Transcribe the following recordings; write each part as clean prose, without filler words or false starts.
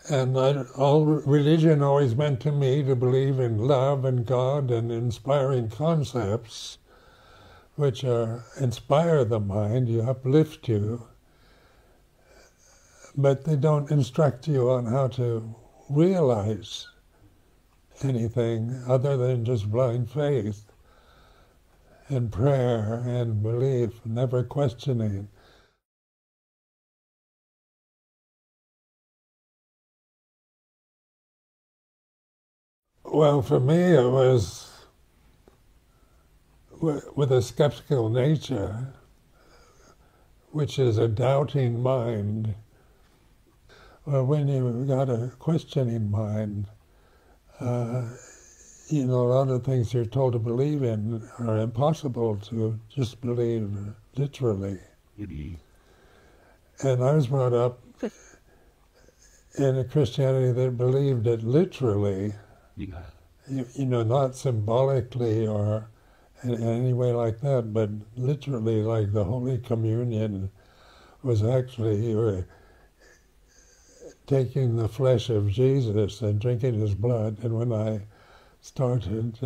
And all religion always meant to me to believe in love and God and inspiring concepts which inspire the mind, you uplift you, but they don't instruct you on how to realize anything other than just blind faith and prayer and belief, never questioning. Well, for me it was with a skeptical nature, which is a doubting mind. Well, when you've got a questioning mind, a lot of things you're told to believe in are impossible to just believe literally. And I was brought up in a Christianity that believed it literally, not symbolically or in any way like that, but literally, like the Holy Communion was actually, you were taking the flesh of Jesus and drinking his blood. And when I started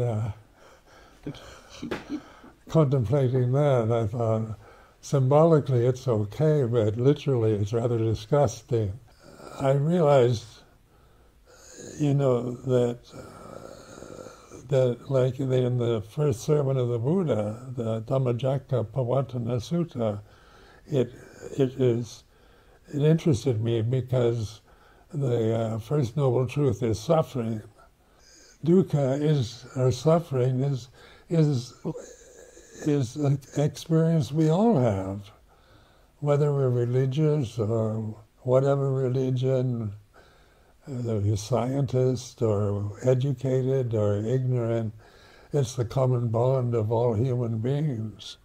contemplating that, I thought, symbolically it's okay, but literally it's rather disgusting. I realized, that like in the first sermon of the Buddha, the Dhammacakka Pavattana Sutta, it interested me because the first noble truth is suffering. Dukkha or suffering is an experience we all have, whether we're religious or whatever religion, whether you're scientist or educated or ignorant. It's the common bond of all human beings.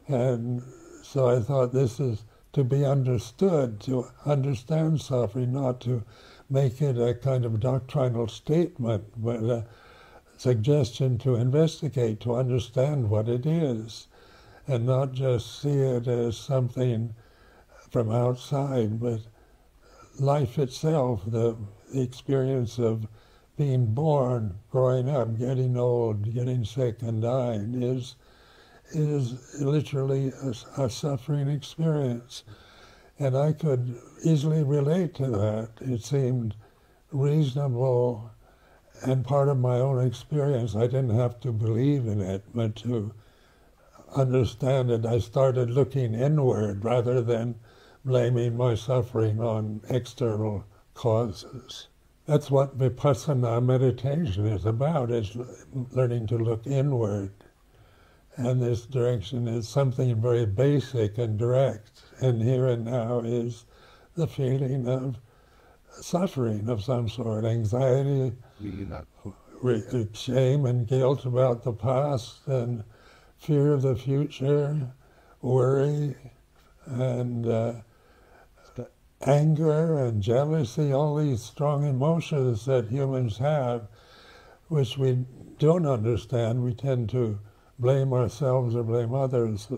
And so I thought this is to be understood, to understand suffering, not to make it a kind of doctrinal statement, but a suggestion to investigate, to understand what it is, and not just see it as something from outside, but life itself, the experience of being born, growing up, getting old, getting sick, and dying is literally a suffering experience. And I could easily relate to that. It seemed reasonable and part of my own experience. I didn't have to believe in it, but to understand it, I started looking inward rather than blaming my suffering on external causes. That's what vipassana meditation is about, is learning to look inward. And this direction is something very basic and direct, and here and now is the feeling of suffering of some sort, anxiety, shame and guilt about the past, and fear of the future, worry, and anger and jealousy, all these strong emotions that humans have, which we don't understand. We tend to blame ourselves or blame others.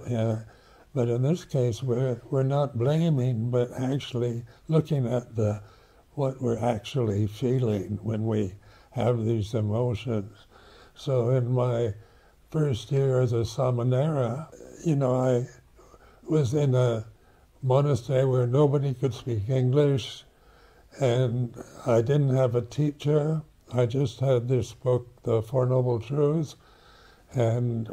But in this case, we're not blaming, but actually looking at what we're actually feeling when we have these emotions. So in my first year as a samanera, I was in a monastery where nobody could speak English, and I didn't have a teacher. I just had this book, The Four Noble Truths, and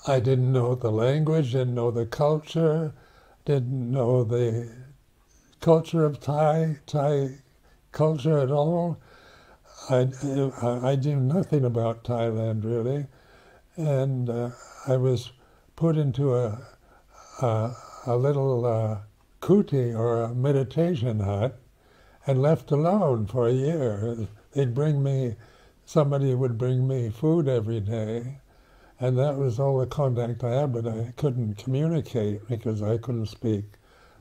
I didn't know the language, didn't know the culture, didn't know the culture of Thai culture at all. I knew nothing about Thailand, really, and I was put into a little kuti, or a meditation hut, and left alone for a year. Somebody would bring me food every day, and that was all the contact I had, but I couldn't communicate because I couldn't speak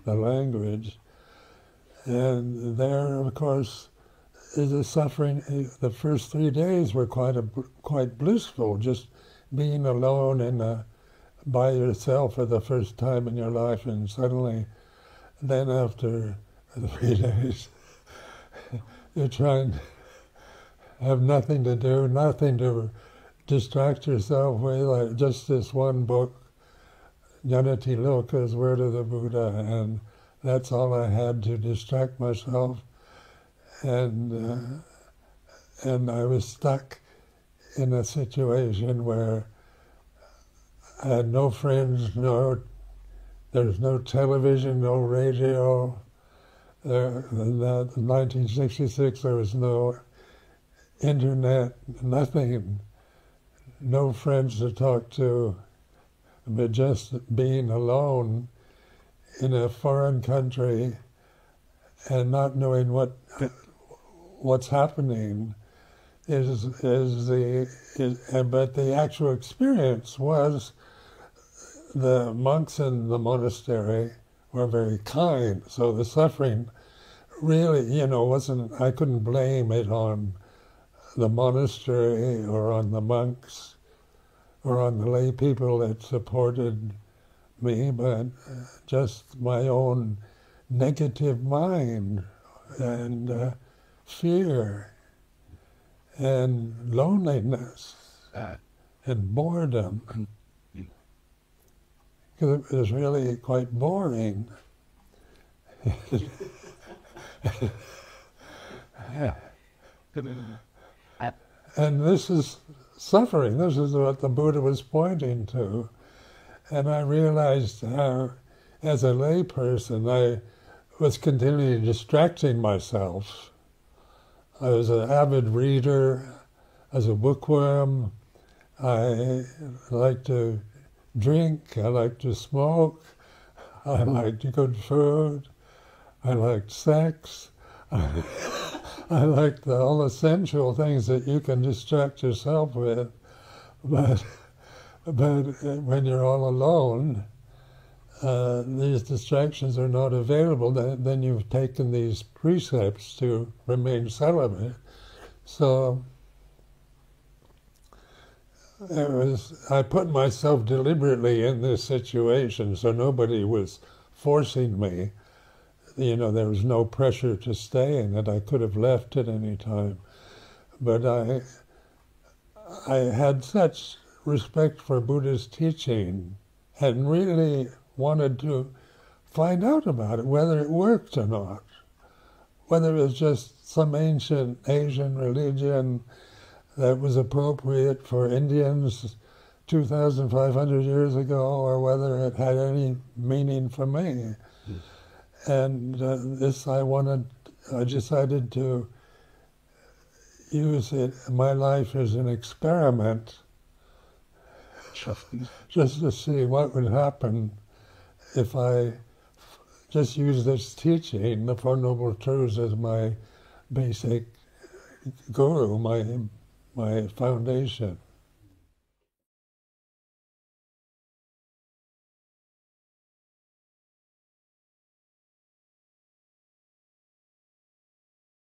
the language. And there, of course, is a suffering. The first 3 days were quite blissful, just being alone by yourself for the first time in your life, and suddenly, then after 3 days. You're trying to have nothing to do, nothing to distract yourself with, like just this one book, Jnanati Loka's Word of the Buddha, and that's all I had to distract myself. And I was stuck in a situation where I had no friends, there's no television, no radio. In 1966 there was no internet, nothing, no friends to talk to, but just being alone in a foreign country and not knowing what's happening but the actual experience was the monks in the monastery were very kind, so the suffering really, wasn't, I couldn't blame it on the monastery or on the monks or on the lay people that supported me, but just my own negative mind and fear and loneliness and boredom. Because it was really quite boring. And this is suffering. This is what the Buddha was pointing to. And I realized how, as a lay person, I was continually distracting myself. I was an avid reader, I was a bookworm, I liked to drink, I liked to smoke, I liked good food, I liked sex, I liked all essential things that you can distract yourself with, but when you're all alone, these distractions are not available. Then you've taken these precepts to remain celibate. So I put myself deliberately in this situation, so nobody was forcing me. There was no pressure to stay in it. I could have left at any time. But I had such respect for Buddha's teaching and really wanted to find out about it, whether it worked or not, whether it was just some ancient Asian religion that was appropriate for Indians 2,500 years ago, or whether it had any meaning for me. And I decided to use my life as an experiment, just to see what would happen if I just use this teaching, the Four Noble Truths, as my basic guru, my foundation.